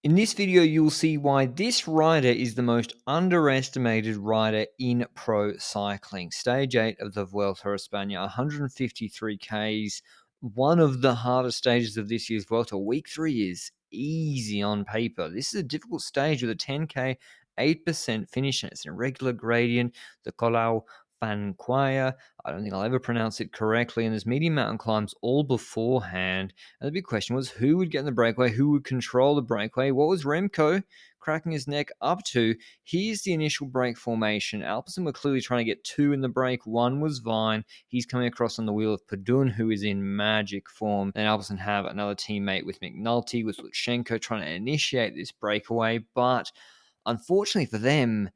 In this video, you'll see why this rider is the most underestimated rider in pro cycling. Stage 8 of the Vuelta a España, 153 Ks, one of the hardest stages of this year's Vuelta. Week 3 is easy on paper. This is a difficult stage with a 10K, 8% finish, and it's an irregular gradient. The Colau Fanquaya, I don't think I'll ever pronounce it correctly, and there's medium mountain climbs all beforehand. And the big question was who would get in the breakaway, who would control the breakaway? What was Remco cracking his neck up to? Here's the initial break formation. Alpecin were clearly trying to get two in the break. One was Vine. He's coming across on the wheel of Padun, who is in magic form. Then Alpecin have another teammate with McNulty, with Lutsenko trying to initiate this breakaway. But unfortunately for them,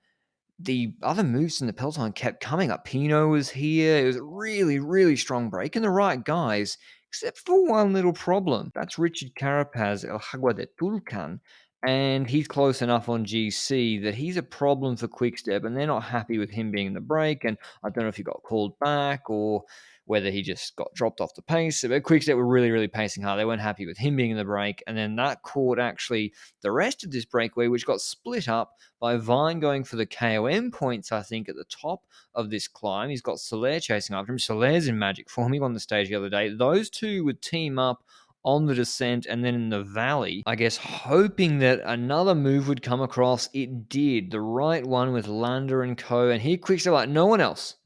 the other moves in the peloton kept coming up. Pinot was here. It was a really, really strong break, and the right guys, except for one little problem. That's Richard Carapaz, El Jagua de Tulcan, and he's close enough on GC that he's a problem for Quickstep, and they're not happy with him being in the break, and I don't know if he got called back or whether he just got dropped off the pace. But Quickstep were really, really pacing hard. They weren't happy with him being in the break, and then that caught actually the rest of this breakaway, which got split up by Vine going for the KOM points, I think, at the top of this climb. He's got Soler chasing after him. Soler's in magic form. He won the stage the other day. Those two would team up on the descent and then in the valley, I guess, hoping that another move would come across. It did. The right one with Lander and co. And here Quickstep like, no one else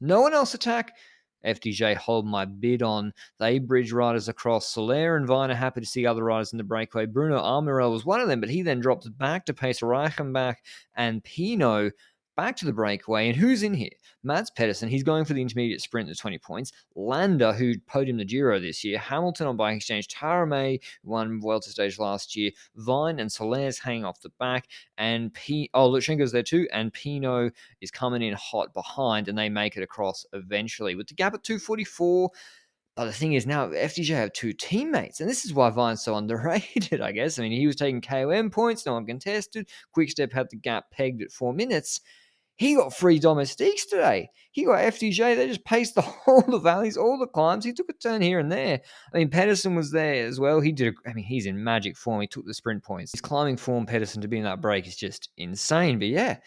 attack. FDJ hold my bid on. They bridge riders across. Soler and Vine are happy to see other riders in the breakaway. Bruno Armirel was one of them, but he then dropped back to pace Reichenbach and Pinot back to the breakaway. And who's in here? Mads Pedersen. He's going for the intermediate sprint at 20 points. Lander, who podiumed the Giro this year. Hamilton on bike exchange. Tarame won Vuelta stage last year. Vine and Soler's hanging off the back. And Lutsenko's there too. And Pinot is coming in hot behind, and they make it across eventually with the gap at 244. But the thing is now FDJ have two teammates, and this is why Vine's so underrated, I guess. I mean, he was taking KOM points, no one contested. Quickstep had the gap pegged at 4 minutes. He got free domestiques today. He got FDJ. They just paced all the valleys, all the climbs. He took a turn here and there. I mean, Pedersen was there as well. He's in magic form. He took the sprint points. His climbing form, Pedersen, to be in that break is just insane. But yeah,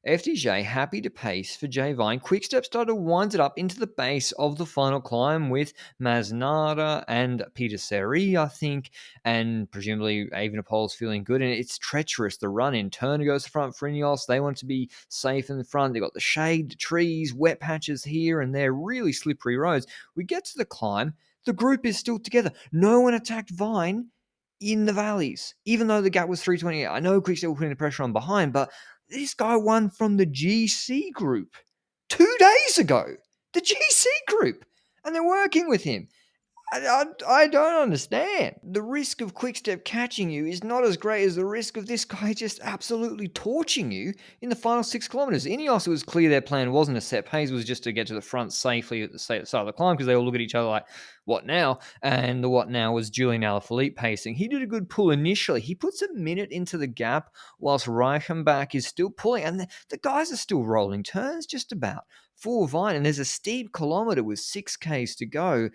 FDJ happy to pace for J Vine. Quickstep started to wind it up into the base of the final climb with Masnada and Peter Seri, I think, and presumably Evenepoel's feeling good. And it's treacherous. The run in turn goes to front for Ineos. They want to be safe in the front. They got the shade, the trees, wet patches here and there, really slippery roads. We get to the climb. The group is still together. No one attacked Vine in the valleys, even though the gap was 328. I know Quickstep were putting the pressure on behind, but this guy won from the GC group 2 days ago. The GC group. And they're working with him. I don't understand. The risk of Quickstep catching you is not as great as the risk of this guy just absolutely torching you in the final 6 kilometers. Ineos, it was clear their plan wasn't a set pace, it was just to get to the front safely at the start of the climb, because they all look at each other like, what now? And the what now was Julian Alaphilippe pacing. He did a good pull initially. He puts a minute into the gap whilst Reichenbach is still pulling. And the guys are still rolling turns just about for Vine. And there's a steep kilometer with 6Ks to go.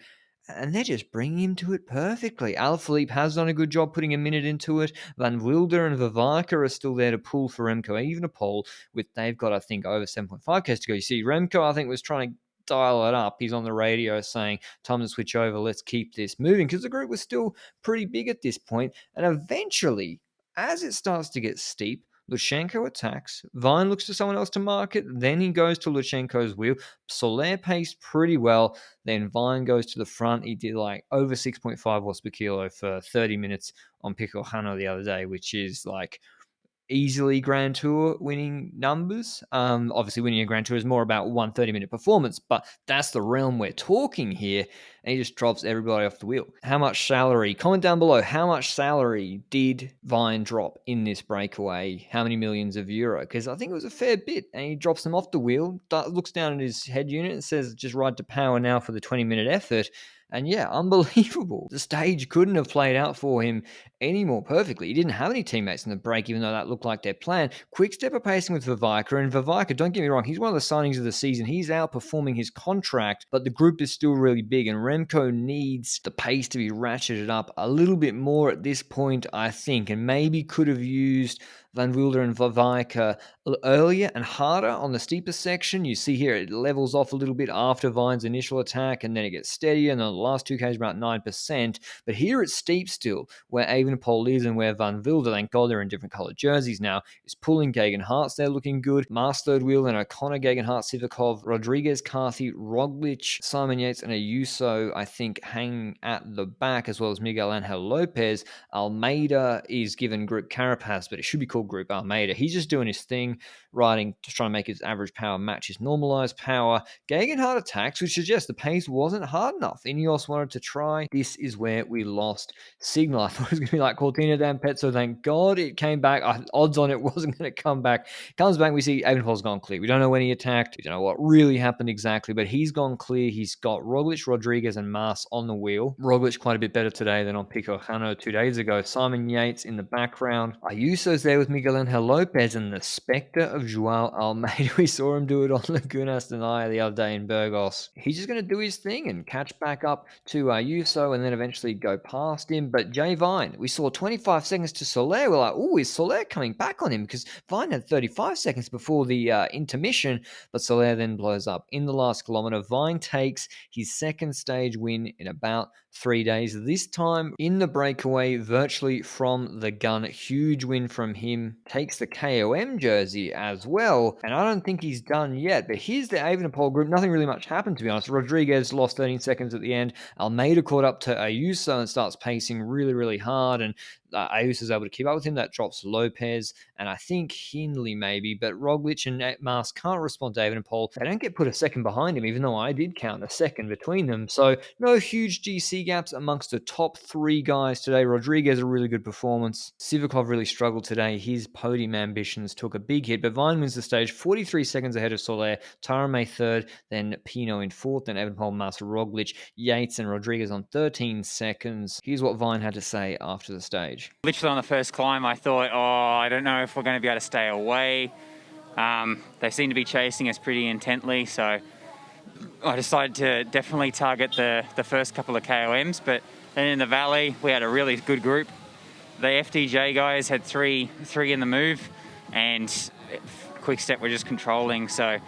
And they're just bringing him to it perfectly. Alaphilippe has done a good job putting a minute into it. Van Wilder and Vavaka are still there to pull for Remco Evenepoel. They've got, I think, over 7.5 Ks to go. You see, Remco, I think, was trying to dial it up. He's on the radio saying, time to switch over, let's keep this moving, because the group was still pretty big at this point. And eventually, as it starts to get steep, Lutsenko attacks. Vine looks to someone else to mark it. Then he goes to Lutsenko's wheel. Soler paced pretty well. Then Vine goes to the front. He did like over 6.5 watts per kilo for 30 minutes on Picojano the other day, which is like easily Grand Tour winning numbers. Obviously, winning a Grand Tour is more about 1 30-minute performance, but that's the realm we're talking here. And he just drops everybody off the wheel. How much salary? Comment down below. How much salary did Vine drop in this breakaway? How many millions of euro? Because I think it was a fair bit. And he drops them off the wheel, looks down at his head unit and says, just ride to power now for the 20-minute effort. And yeah, unbelievable. The stage couldn't have played out for him anymore perfectly. He didn't have any teammates in the break, even though that looked like their plan. Quick-step are pacing with Vivica, and Vivica, don't get me wrong, he's one of the signings of the season. He's outperforming his contract, but the group is still really big, and Remco needs the pace to be ratcheted up a little bit more at this point, I think, and maybe could have used Van Wilder and Vivica earlier and harder on the steeper section. You see here it levels off a little bit after Vine's initial attack, and then it gets steadier, and then the last 2Ks about 9%. But here it's steep still, where Evenepoel is and where Van Wilder, thank God they're in different coloured jerseys now, is pulling. Geoghegan Hart's there looking good. Mars third wheel and O'Connor, Geoghegan Hart, Sivakov, Rodriguez, Carthy, Roglic, Simon Yates, and Ayuso, I think, hang at the back, as well as Miguel Angel Lopez. Almeida is given Group Carapaz, but it should be called Group Almeida. He's just doing his thing, riding, just trying to make his average power match his normalized power. Geoghegan Hart attacks, which suggests the pace wasn't hard enough. Ineos wanted to try. This is where we lost signal. I thought it was going to be like Cortina d'Ampezzo. Thank God it came back. Odds on it wasn't going to come back. Comes back, we see Evenepoel's gone clear. We don't know when he attacked. We don't know what really happened exactly, but he's gone clear. He's got Roglic, Rodriguez, and Mars on the wheel. Roglic quite a bit better today than on Pico Jano 2 days ago. Simon Yates in the background. Ayuso's there with Miguel Angel Lopez, and the spectre of Joao Almeida. We saw him do it on Laguna Astanaia the other day in Burgos. He's just going to do his thing and catch back up to Ayuso and then eventually go past him. But Jay Vine, we saw 25 seconds to Soler. We're like, oh, is Soler coming back on him? Because Vine had 35 seconds before the intermission, but Soler then blows up in the last kilometer. Vine takes his second stage win in about 3 days, this time in the breakaway, virtually from the gun. Huge win from him. Takes the KOM jersey as well, and I don't think he's done yet. But here's the Evenepoel group. Nothing really much happened, to be honest. Rodriguez lost 13 seconds at the end. Almeida caught up to Ayuso and starts pacing really, really hard, and Ayuso's able to keep up with him. That drops Lopez, and I think Hindley maybe, but Roglic and Mars can't respond to Evenepoel. They don't get put a second behind him, even though I did count a second between them. So no huge GC gaps amongst the top 3 guys today. Rodriguez, a really good performance. Sivakov really struggled today. His podium ambitions took a big hit, but Vine wins the stage 43 seconds ahead of Soler. Tarame third, then Pino in fourth, then Evenepoel, Mars, Roglic, Yates, and Rodriguez on 13 seconds. Here's what Vine had to say after the stage. Literally on the first climb, I thought, I don't know if we're going to be able to stay away. They seem to be chasing us pretty intently, so I decided to definitely target the first couple of KOMs. But then in the valley, we had a really good group. The FDJ guys had three in the move, and Quick-Step were just controlling. So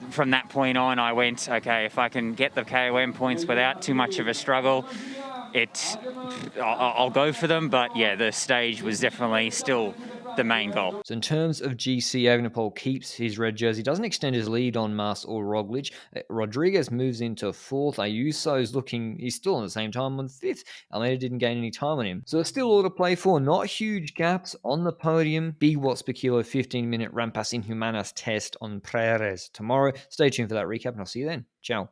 from that point on, I went, okay, if I can get the KOM points without too much of a struggle, I'll go for them. But yeah, the stage was definitely still the main goal. So in terms of GC, Evenepoel keeps his red jersey, doesn't extend his lead on Mars or Roglic. Rodriguez moves into fourth. Ayuso's he's still on the same time on fifth. Almeida didn't gain any time on him. So it's still all to play for. Not huge gaps on the podium. Big watts per kilo 15-minute Rampas Inhumanas test on Preres tomorrow. Stay tuned for that recap, and I'll see you then. Ciao.